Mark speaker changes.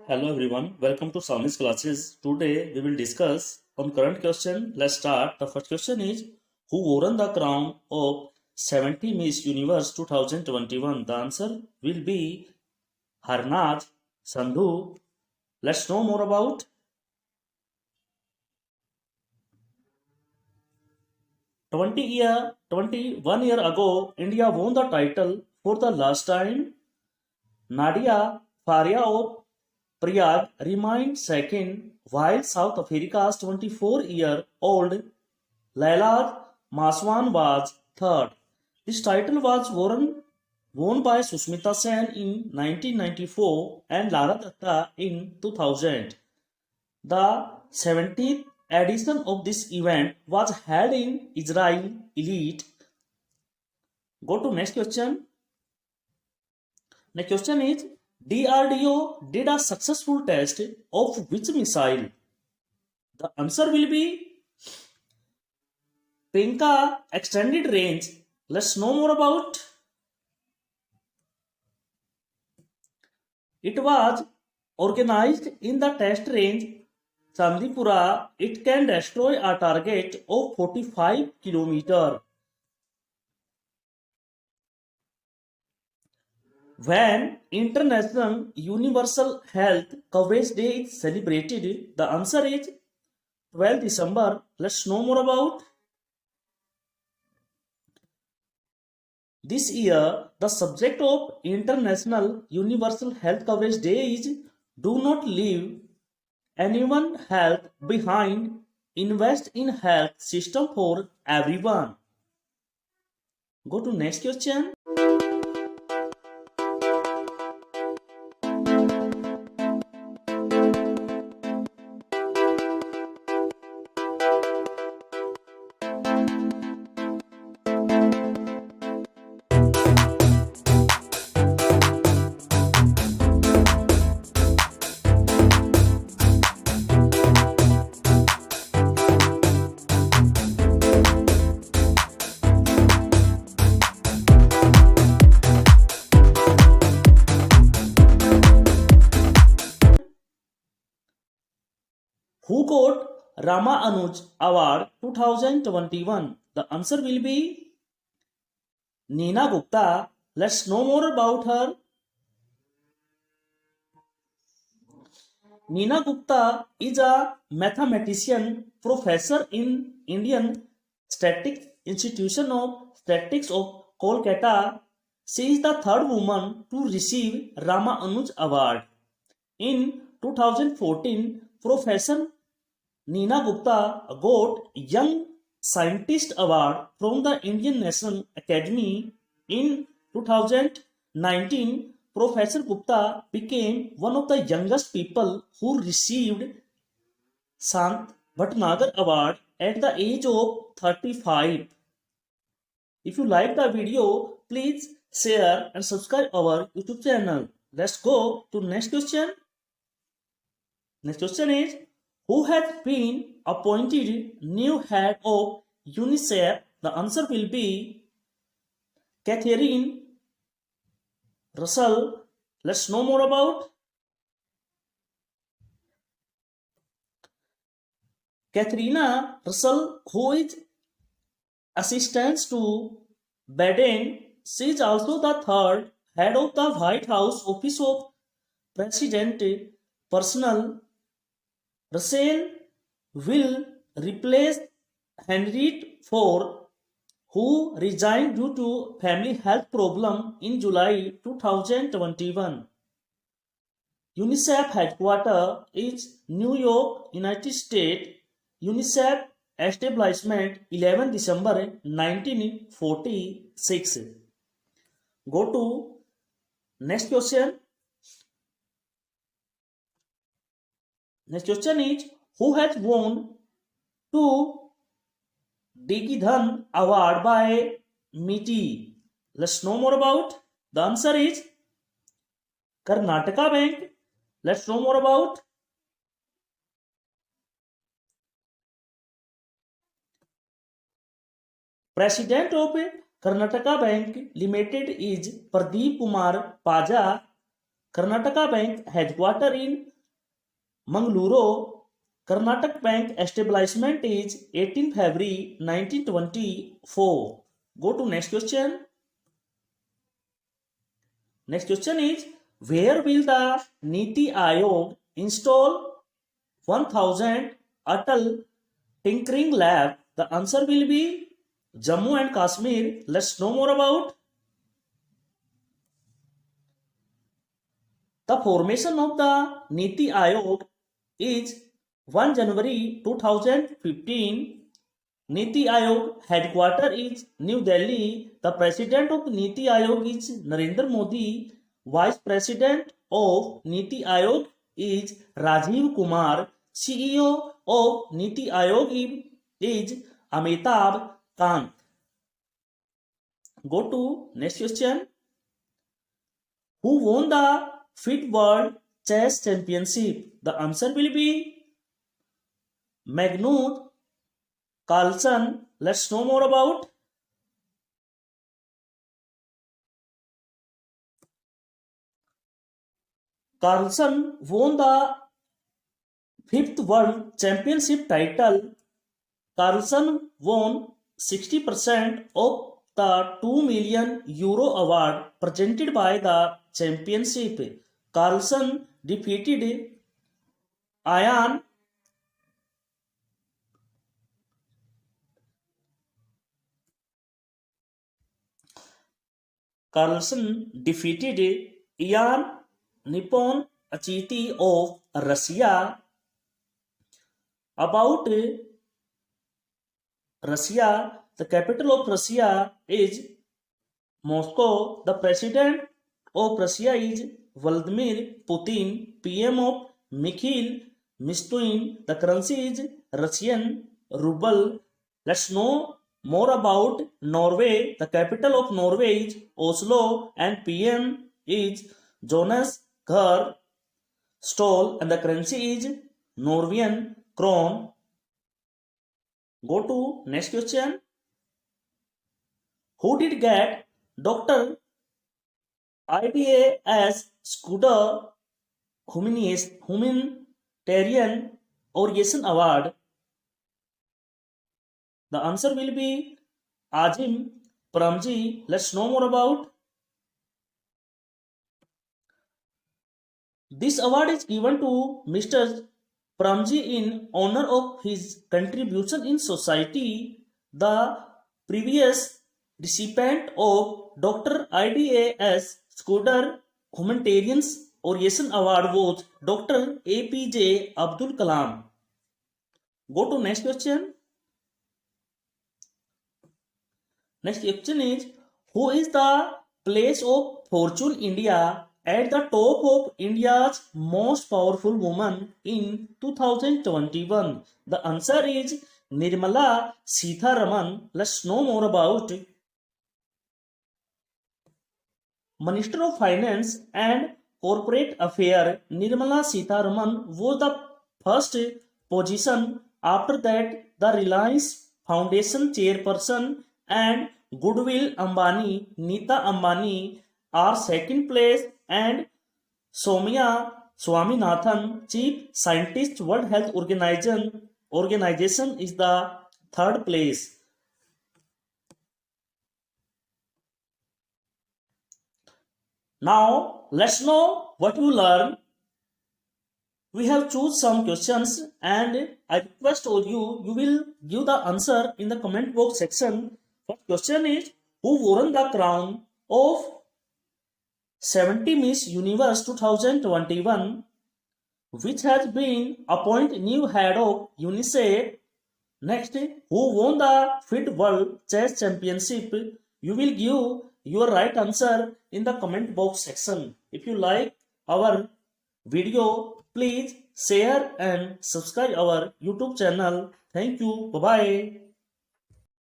Speaker 1: Hello everyone, welcome to Sami's classes. Today we will discuss on current question. Let's start. The first question is who won the crown of 70 Miss Universe 2021? The answer will be Harnath Sandhu. Let's know more about 21 year ago India won the title for the last time. Nadia Faria of Priyag remained second, while South Africa's 24-year-old Laila Maswan was third. This title was won by Susmita Sen in 1994 and Lara Datta in 2000. The 70th edition of this event was held in Israel Elite. Go to next question. Next question is DRDO did a successful test of which missile? The answer will be Penka extended range. Let's know more about. It was organized in the test range Chandipura. It can destroy a target of 45 km. When International Universal Health Coverage Day is celebrated? The answer is 12 December. Let's know more about. This year, the subject of International Universal Health Coverage Day is Do Not Leave Anyone Health Behind. Invest in health system for everyone. Go to next question. Who got Rama Anuj Award 2021? The answer will be Neena Gupta. Let's know more about her. Neena Gupta is a mathematician, professor in Indian Statistics Institution of Statistics of Kolkata. She is the third woman to receive Rama Anuj Award. In 2014, Professor Neena Gupta got Young Scientist Award from the Indian National Academy. In 2019, Professor Gupta became one of the youngest people who received Sant Bhatnagar Award at the age of 35. If you like the video, please share and subscribe our YouTube channel. Let's go to next question. Next question is who has been appointed new head of UNICEF? The answer will be Catherine Russell. Let's know more about. Katharina Russell, who is assistant to Biden, she is also the third head of the White House Office of President Personnel. Russell will replace Henriette Ford, who resigned due to family health problem in July 2021. UNICEF headquarters is New York, United States. UNICEF establishment 11 December 1946. Go to next question. Next question is who has won two Digidhan Award by MITI? Let's know more about. The answer is Karnataka Bank. Let's know more about. President of Karnataka Bank Limited is Pradeep Kumar Paja. Karnataka Bank headquartered in Mangaluru, Karnataka Bank establishment is 18 February 1924. Go to next question. Next question is, where will the Niti Aayog install 1000 Atal Tinkering Lab? The answer will be Jammu and Kashmir. Let's know more about. The formation of the Niti Aayog is 1 January 2015. Niti Aayog headquarters is New Delhi. The president of Niti Aayog is Narendra Modi. Vice president of Niti Aayog is Rajiv Kumar. CEO of Niti Aayog is Amitabh Kant. Go to next question. Who won the FIDE World Chess Championship? The answer will be Magnus Carlsen. Let's know more about. Carlsen won the 5th World Championship title. Carlsen won 60% of the €2 million award presented by the championship. Carlsen defeated Ian Nippon Achiti of Russia. About Russia, the capital of Russia is Moscow. The president of Russia is Vladimir Putin. PM of Mikhail Mishustin. The currency is Russian ruble. Let's know more about Norway. The capital of Norway is Oslo and PM is Jonas Gahr Støre and the currency is Norwegian krone. Go to next question. Who did get Dr. IDA as Scudder Humanitarian Origin Award? The answer will be Azim Premji. Let's know more about. This award is given to Mr. Premji in honor of his contribution in society. The previous recipient of Dr. IDA.S. Scudder Humanitarian Origin Award was Dr. APJ Abdul Kalam. Go to next question. Next question is, who is the place of Fortune India at the top of India's most powerful woman in 2021? The answer is Nirmala Sitharaman. Let's know more about. Minister of Finance and Corporate Affairs Nirmala Sitharaman was the first position. After that, the Reliance Foundation chairperson and Goodwill Ambani, Nita Ambani are second place, and Soumya Swaminathan, Chief Scientist, World Health Organization is the third place. Now, let's know what you learn. We have choose some questions and I request all you will give the answer in the comment box section. First question is, who won the crown of 70 Miss Universe 2021, which has been appointed new head of UNICEF? Next, who won the FIDE World Chess Championship? You will give your right answer in the comment box section. If you like our video, please share and subscribe our YouTube channel. Thank you. Bye-bye.